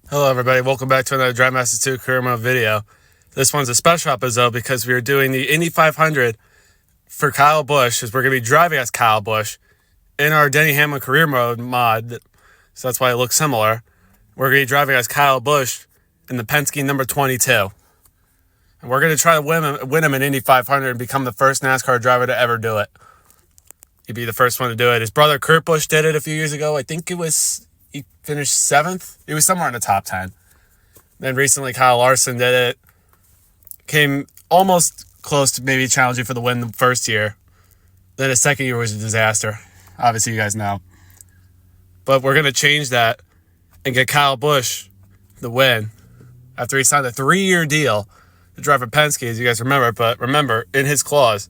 Hello everybody, welcome back to another Drive Masters 2 career mode video. This one's a special episode because we are doing the Indy 500 for Kyle Busch, as we're going to be driving as Kyle Busch in our Denny Hamlin career mode mod, so that's why it looks similar. We're going to be driving as Kyle Busch in the Penske number 22. And we're going to try to win him in Indy 500 and become the first NASCAR driver to ever do it. He'd be the first one to do it. His brother Kurt Busch did it a few years ago. I think he finished 7th. He was somewhere in the top 10. Then recently Kyle Larson did it. Came almost close to maybe challenging for the win the first year. Then his second year was a disaster. Obviously you guys know. But we're going to change that and get Kyle Busch the win after he signed a 3-year deal to drive for Penske, as you guys remember. But remember, in his clause,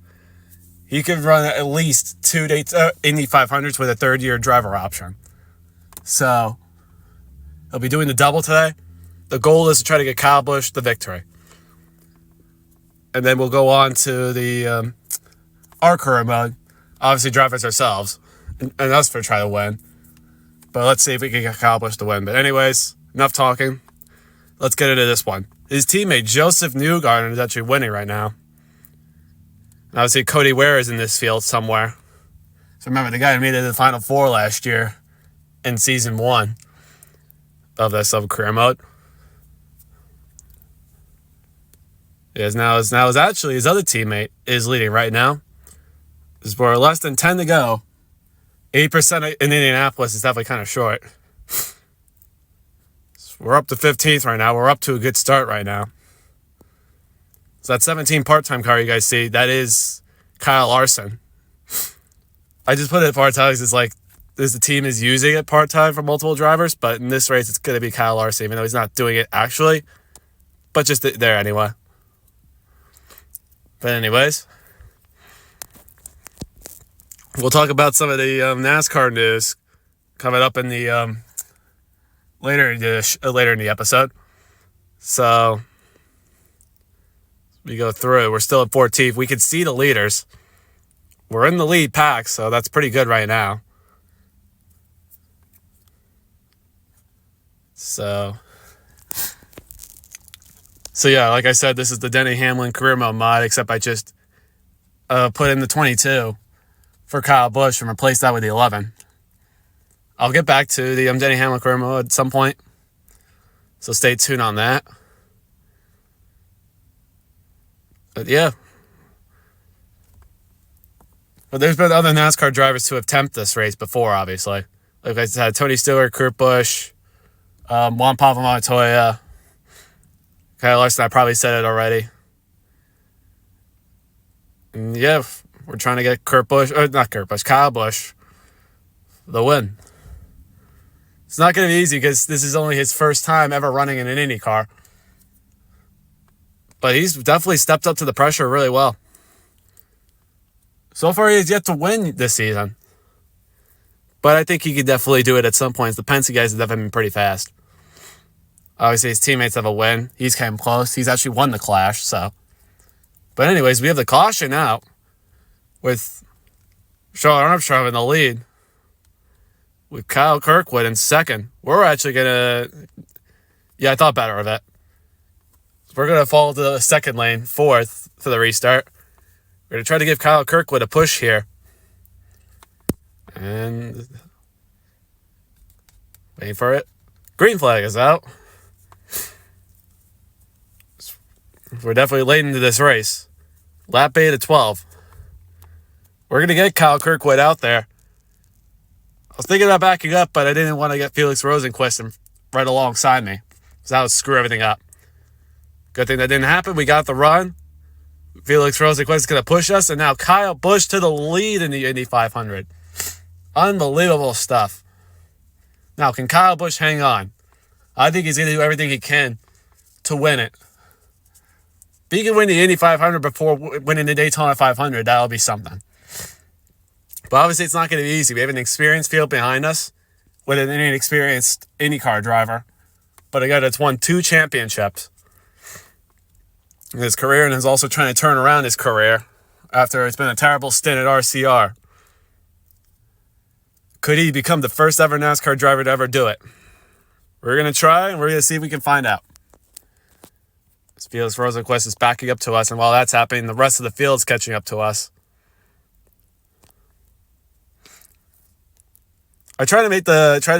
he could run at least 2 Indy 500s with a 3rd-year driver option. So, he'll be doing the double today. The goal is to try to get Kyle Busch the victory. And then we'll go on to the our career mode. Obviously, drive as ourselves. And us for try to win. But let's see if we can get Kyle Busch to win. But anyways, enough talking. Let's get into this one. His teammate, Joseph Newgarden, is actually winning right now. And obviously, Cody Ware is in this field somewhere. So remember, the guy who made it to the Final Four last year in Season 1 of that sub-career mode. Now actually his other teammate is leading right now. There's more less than 10 to go. 8% in Indianapolis is definitely kind of short. So we're up to 15th right now. We're up to a good start right now. So that 17 part-time car you guys see, that is Kyle Larson. I just put it part-time because it's like the team is using it part-time for multiple drivers, but in this race it's going to be Kyle Larson, even though he's not doing it actually, but just there anyway. But anyways, we'll talk about some of the NASCAR news coming up in the later in the episode. So we go through. We're still at 14th. We can see the leaders. We're in the lead pack, so that's pretty good right now. So yeah, like I said, this is the Denny Hamlin career mode mod, except I just put in the 22 for Kyle Busch and replaced that with the 11. I'll get back to the Denny Hamlin career mode at some point, so stay tuned on that. But yeah. But there's been other NASCAR drivers who have temped this race before, obviously. Like I said, Tony Stewart, Kurt Busch, Juan Pablo Montoya, Kyle Larson, I probably said it already. And yeah, we're trying to get Kyle Busch, the win. It's not going to be easy because this is only his first time ever running in an Indy car. But he's definitely stepped up to the pressure really well. So far, he has yet to win this season. But I think he could definitely do it at some points. The Penske guys have definitely been pretty fast. Obviously, his teammates have a win. He's came close. He's actually won the Clash, so. But anyways, we have the caution out with Charlotte Armstrong in the lead. With Kyle Kirkwood in second. We're actually going to... Yeah, I thought better of it. We're going to fall to the second lane, 4th for the restart. We're going to try to give Kyle Kirkwood a push here. And... waiting for it. Green flag is out. We're definitely late into this race. Lap 8 at 12. We're going to get Kyle Kirkwood out there. I was thinking about backing up, but I didn't want to get Felix Rosenqvist right alongside me, because that would screw everything up. Good thing that didn't happen. We got the run. Felix Rosenqvist is going to push us, and now Kyle Busch to the lead in the Indy 500. Unbelievable stuff. Now, can Kyle Busch hang on? I think he's going to do everything he can to win it. If he can win the Indy 500 before winning the Daytona 500, that'll be something. But obviously, it's not going to be easy. We have an experienced field behind us with an inexperienced IndyCar driver. But a guy that's won 2 championships in his career and is also trying to turn around his career after it's been a terrible stint at RCR. Could he become the first ever NASCAR driver to ever do it? We're going to try, and we're going to see if we can find out. Felix Rosenqvist is backing up to us, and while that's happening, the rest of the field's catching up to us. I try to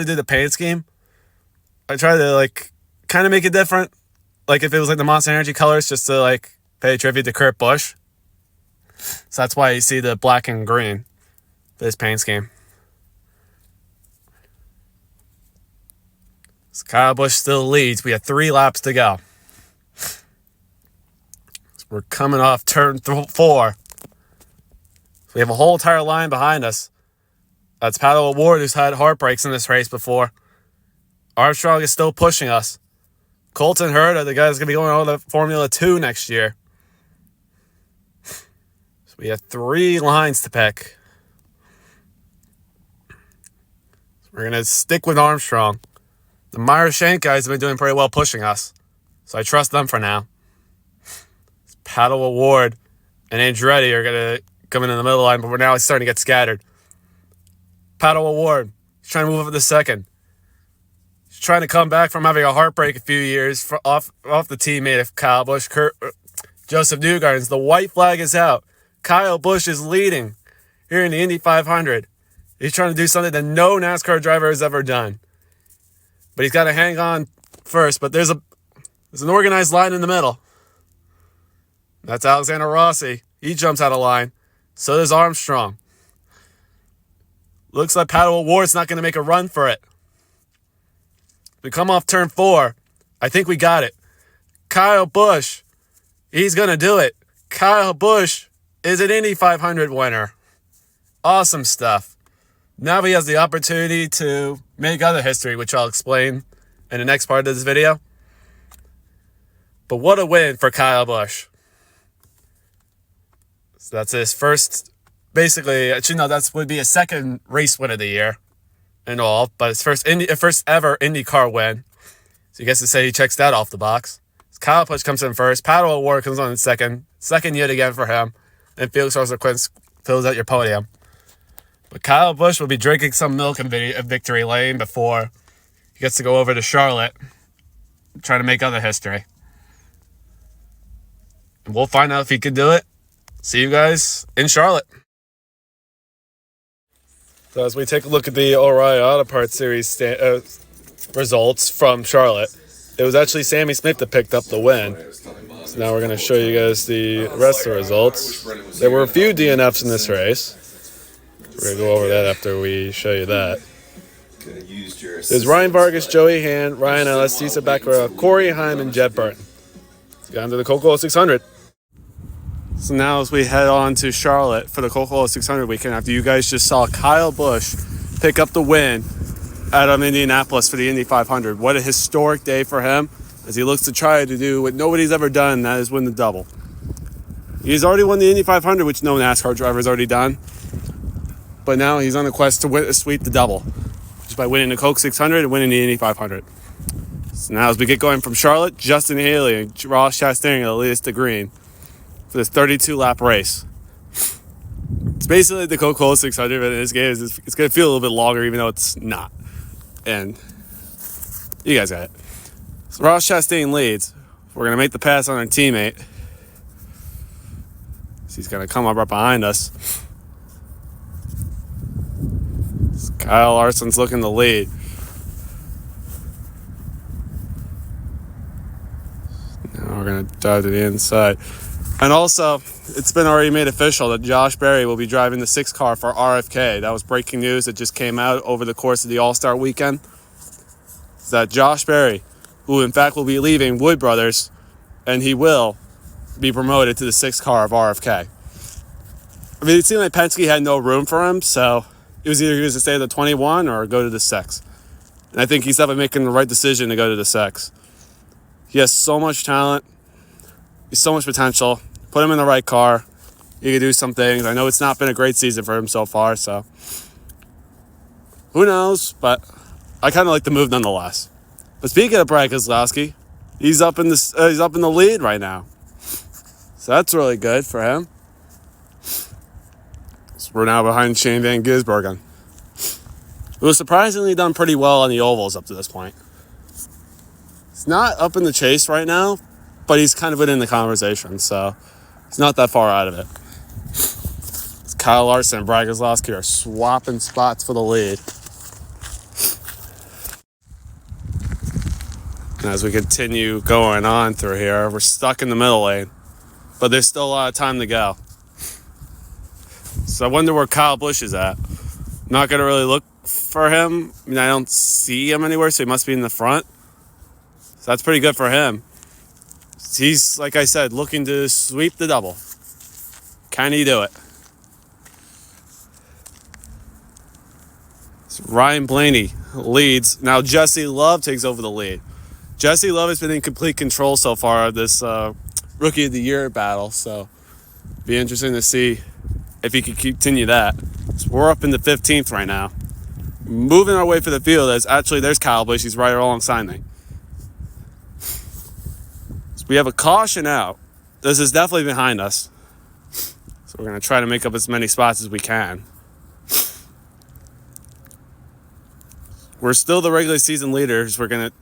do the paint scheme. I try to kind of make it different. Like if it was like the Monster Energy colors, just to pay tribute to Kurt Busch. So that's why you see the black and green for this paint scheme. So Kyle Busch still leads. We have 3 laps to go. So we're coming off turn 4. So we have a whole entire line behind us. That's Pato O'Ward, who's had heartbreaks in this race before. Armstrong is still pushing us. Colton Herta, the guy that's going to be going on to Formula 2 next year. So we have 3 lines to pick. So we're going to stick with Armstrong. The Meyer Shank guys have been doing pretty well pushing us. So I trust them for now. Pato O'Ward and Andretti are going to come in the middle line, but we're now starting to get scattered. Pato O'Ward, he's trying to move up to the second. He's trying to come back from having a heartbreak a few years off the teammate of Kyle Busch, Joseph Newgarden. The white flag is out. Kyle Busch is leading here in the Indy 500. He's trying to do something that no NASCAR driver has ever done. But he's got to hang on first. But there's an organized line in the middle. That's Alexander Rossi. He jumps out of line. So does Armstrong. Looks like Pato O'Ward's not going to make a run for it. We come off turn 4. I think we got it. Kyle Busch. He's going to do it. Kyle Busch is an Indy 500 winner. Awesome stuff. Now he has the opportunity to make other history, which I'll explain in the next part of this video. But what a win for Kyle Busch. So that's his first, basically, that would be his second race win of the year and all, but his first ever IndyCar win. So you guess to say he checks that off the box. So Kyle Busch comes in first. Pato O'Ward comes on in second yet again for him. And Felix Rosenqvist fills out your podium. But Kyle Busch will be drinking some milk in victory lane before he gets to go over to Charlotte and try to make other history. And we'll find out if he can do it. See you guys in Charlotte. So as we take a look at the O'Reilly Auto Parts Series results from Charlotte, it was actually Sammy Smith that picked up the win. So now we're going to show you guys the rest of the results. There were a few DNFs in this race. We're going to go over that after we show you that. There's Ryan Vargas, Joey Hand, Ryan Ellis, Tisa Beckera, Corey Heim, and Jed Burton. Let's get on to the Coca-Cola 600. So now as we head on to Charlotte for the Coca-Cola 600 weekend, after you guys just saw Kyle Busch pick up the win out of Indianapolis for the Indy 500. What a historic day for him as he looks to try to do what nobody's ever done, and that is win the double. He's already won the Indy 500, which no NASCAR driver has already done. But now he's on a quest to sweep the double, just by winning the Coke 600 and winning the Indy 500. So now as we get going from Charlotte, Justin Haley and Ross Chastain will lead us to green for this 32-lap race. It's basically the Coca-Cola 600, but in this game, it's going to feel a little bit longer, even though it's not. And you guys got it. So Ross Chastain leads. We're going to make the pass on our teammate. So he's going to come up right behind us. So Kyle Larson's looking to lead. Now we're going to dive to the inside. And also, it's been already made official that Josh Berry will be driving the 6 car for RFK. That was breaking news that just came out over the course of the All-Star weekend. That Josh Berry, who in fact will be leaving Wood Brothers, and he will be promoted to the 6 car of RFK. I mean, it seemed like Penske had no room for him, so it was either he was to stay at the 21 or go to the 6. And I think he's definitely making the right decision to go to the 6. He has so much talent. He's so much potential. Put him in the right car. He can do some things. I know it's not been a great season for him so far, so who knows? But I kind of like the move nonetheless. But speaking of Brad Keselowski, he's up in the lead right now, so that's really good for him. So we're now behind Shane Van Gisbergen, who has surprisingly done pretty well on the ovals up to this point. He's not up in the chase right now, but he's kind of within the conversation, so he's not that far out of it. Kyle Larson and Brad Keselowski are swapping spots for the lead. And as we continue going on through here, we're stuck in the middle lane, but there's still a lot of time to go. So I wonder where Kyle Busch is at. Not going to really look for him. I mean, I don't see him anywhere, so he must be in the front. So that's pretty good for him. He's, like I said, looking to sweep the double. Can he do it? So Ryan Blaney leads. Now Jesse Love takes over the lead. Jesse Love has been in complete control so far of this Rookie of the Year battle, so be interesting to see if he can continue that. So we're up in the 15th right now. Moving our way for the field, there's Kyle Busch. He's right alongside me. So we have a caution out. This is definitely behind us. So we're going to try to make up as many spots as we can. We're still the regular season leaders. We're going to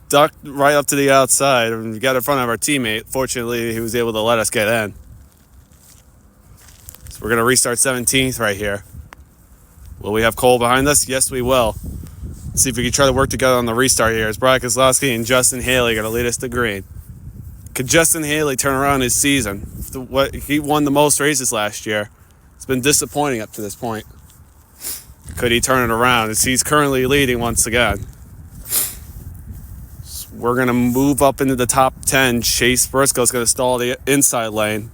duck right up to the outside and we got in front of our teammate. Fortunately, he was able to let us get in. So we're going to restart 17th right here. Will we have Cole behind us? Yes, we will. Let's see if we can try to work together on the restart here. As Brad Keselowski and Justin Haley are going to lead us to green. Could Justin Haley turn around his season? He won the most races last year. It's been disappointing up to this point. Could he turn it around? As he's currently leading once again. So we're going to move up into the top 10. Chase Briscoe's going to stall the inside lane.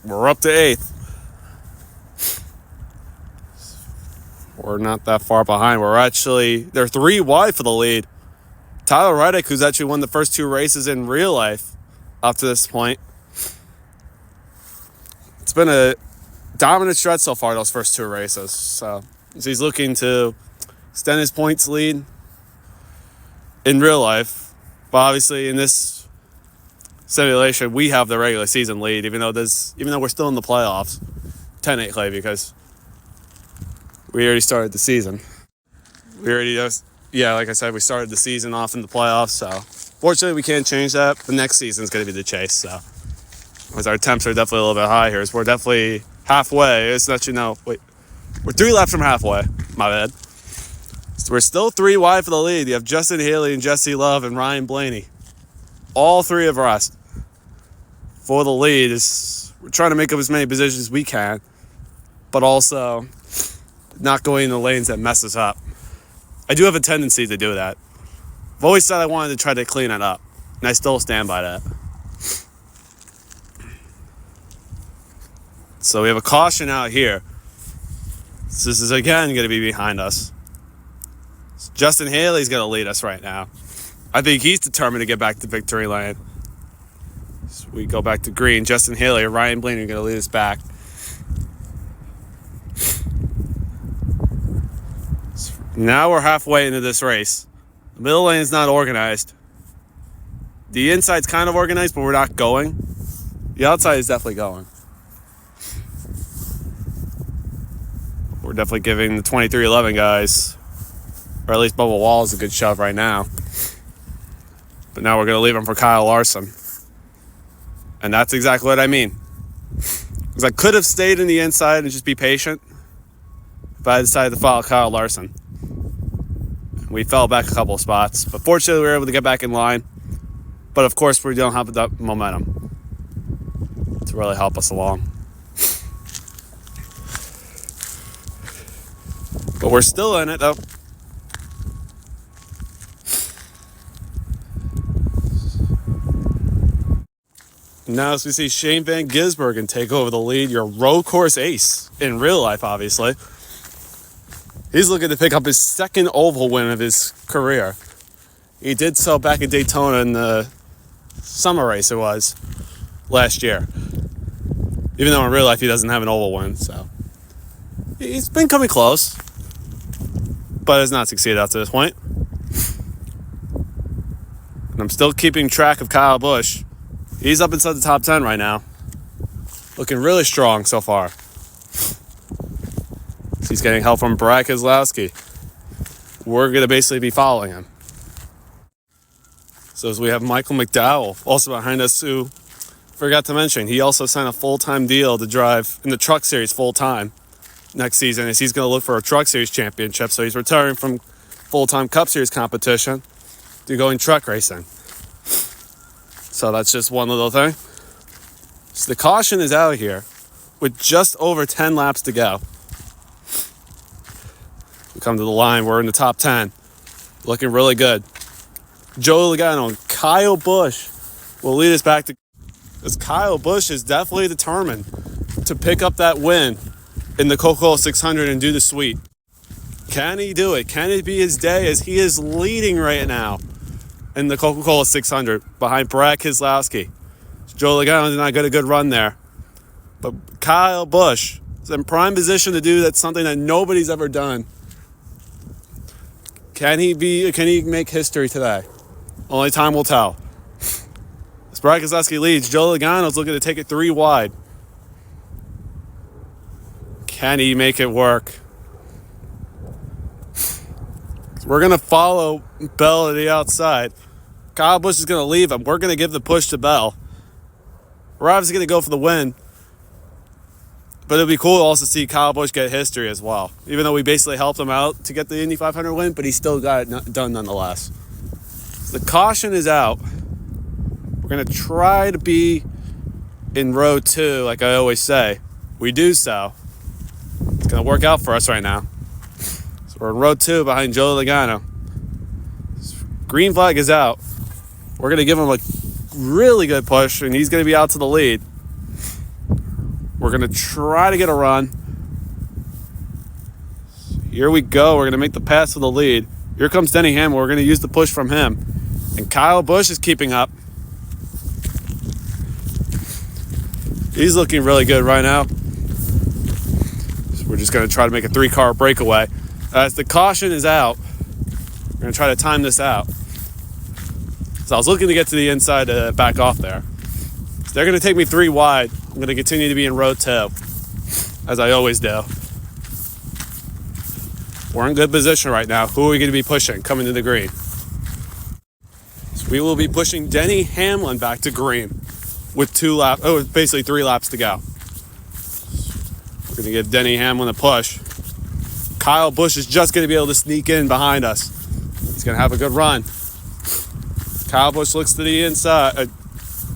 We're up to 8th. We're not that far behind. They're 3 wide for the lead. Tyler Reddick, who's actually won the first 2 races in real life up to this point. It's been a dominant stretch so far, those first 2 races. So he's looking to extend his points lead in real life. But obviously in this simulation, we have the regular season lead, even though we're still in the playoffs. 10-8 Clay, because we already started the season. Like I said, we started the season off in the playoffs, so fortunately we can't change that. The next season is going to be the chase, so as our temps are definitely a little bit high here, so we're definitely halfway. It's not, we're 3 laps from halfway. My bad. So we're still 3 wide for the lead. You have Justin Haley and Jesse Love and Ryan Blaney. All 3 of us for the lead. We're trying to make up as many positions as we can, but also not going in the lanes that mess us up. I do have a tendency to do that. I've always said I wanted to try to clean it up, and I still stand by that. So we have a caution out here. So this is again going to be behind us. So Justin Haley's going to lead us right now. I think he's determined to get back to victory lane. So we go back to green. Justin Haley and Ryan Blaney are going to lead us back. So now we're halfway into this race. The middle lane is not organized. The inside's kind of organized, but we're not going. The outside is definitely going. We're definitely giving the 2311 guys, or at least Bubba Wallace, a good shove right now. But now we're going to leave him for Kyle Larson. And that's exactly what I mean. Because I could have stayed in the inside and just be patient, but I decided to follow Kyle Larson. We fell back a couple of spots, but fortunately we were able to get back in line. But of course we don't have the momentum to really help us along. But we're still in it though. Now as we see Shane Van Gisbergen take over the lead, your road course ace in real life, obviously. He's looking to pick up his 2nd oval win of his career. He did so back in Daytona in the summer race it was last year. Even though in real life he doesn't have an oval win, so he's been coming close, but has not succeeded up to this point. And I'm still keeping track of Kyle Busch. He's up inside the top 10 right now. Looking really strong so far. He's getting help from Brad Keselowski. We're going to basically be following him. So as we have Michael McDowell also behind us, who forgot to mention, he also signed a full-time deal to drive in the Truck Series full-time next season, as he's going to look for a Truck Series championship. So he's retiring from full-time Cup Series competition to going truck racing. So that's just one little thing. So the caution is out here with just over 10 laps to go. We come to the line. We're in the top 10. Looking really good. Joey Logano and Kyle Busch will lead us back to... Because Kyle Busch is definitely determined to pick up that win in the Coca-Cola 600 and do the sweep. Can he do it? Can it be his day, as he is leading right now in the Coca-Cola 600 behind Brad Keselowski? Joey Logano did not get a good run there. But Kyle Busch is in prime position to do that, something that nobody's ever done. Can he make history today? Only time will tell. As Brad Keselowski leads, Joey Logano's looking to take it 3 wide. Can he make it work? So we're going to follow Bell to the outside. Kyle Busch is going to leave him. We're going to give the push to Bell. We're obviously going to go for the win. But it'll be cool to also see Kyle Busch get history as well. Even though we basically helped him out to get the Indy 500 win, but he still got it done nonetheless. So the caution is out. We're going to try to be in row 2, like I always say. We do so. It's going to work out for us right now. So we're in row 2 behind Joey Logano. Green flag is out. We're going to give him a really good push, and he's going to be out to the lead. We're going to try to get a run. Here we go. We're going to make the pass for the lead. Here comes Denny Hamlin. We're going to use the push from him. And Kyle Busch is keeping up. He's looking really good right now. So we're just going to try to make a 3-car breakaway. As the caution is out, we're going to try to time this out. So I was looking to get to the inside to back off there. So they're going to take me 3 wide. I'm going to continue to be in row 2, as I always do. We're in good position right now. Who are we going to be pushing coming to the green? So we will be pushing Denny Hamlin back to green with 3 laps to go. We're going to give Denny Hamlin a push. Kyle Busch is just going to be able to sneak in behind us. He's going to have a good run. Kyle Busch looks to the inside.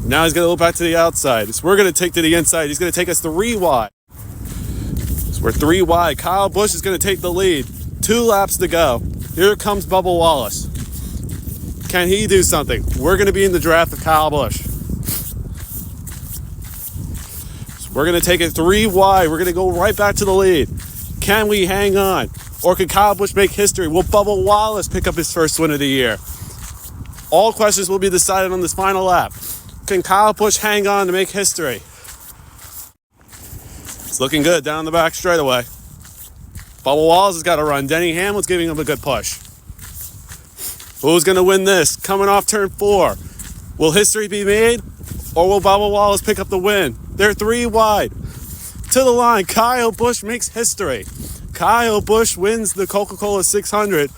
Now he's going to look back to the outside. So we're going to take to the inside. He's going to take us 3 wide. So we're 3 wide. Kyle Busch is going to take the lead. 2 laps to go. Here comes Bubba Wallace. Can he do something? We're going to be in the draft of Kyle Busch. So we're going to take it 3 wide. We're going to go right back to the lead. Can we hang on? Or can Kyle Busch make history? Will Bubba Wallace pick up his first win of the year? All questions will be decided on this final lap. Can Kyle Busch hang on to make history? It's looking good down the back straightaway. Bubba Wallace has got to run. Denny Hamlin's giving him a good push. Who's going to win this? Coming off turn 4. Will history be made? Or will Bubba Wallace pick up the win? They're 3 wide. To the line, Kyle Busch makes history. Kyle Busch wins the Coca-Cola 600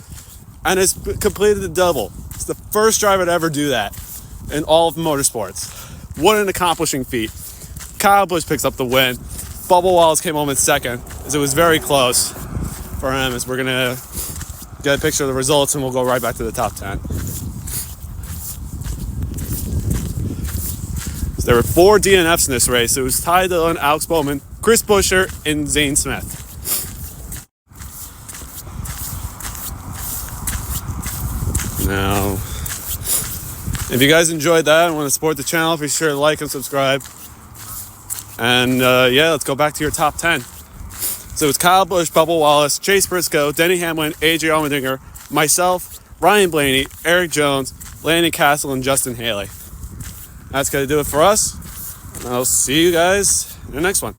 and has completed the double. It's the first driver to ever do that in all of motorsports. What an accomplishing feat. Kyle Busch picks up the win. Bubba Wallace came home in second, as it was very close for him, as we're going to get a picture of the results and we'll go right back to the top 10. So there were 4 DNFs in this race. It was Ty Dillon, Alex Bowman, Chris Buescher, and Zane Smith. Now, if you guys enjoyed that and want to support the channel, be sure to like and subscribe. And yeah, let's go back to your top 10. So it's Kyle Busch, Bubba Wallace, Chase Briscoe, Denny Hamlin, AJ Allmendinger, myself, Ryan Blaney, Eric Jones, Landon Castle, and Justin Haley. That's going to do it for us. I'll see you guys in the next one.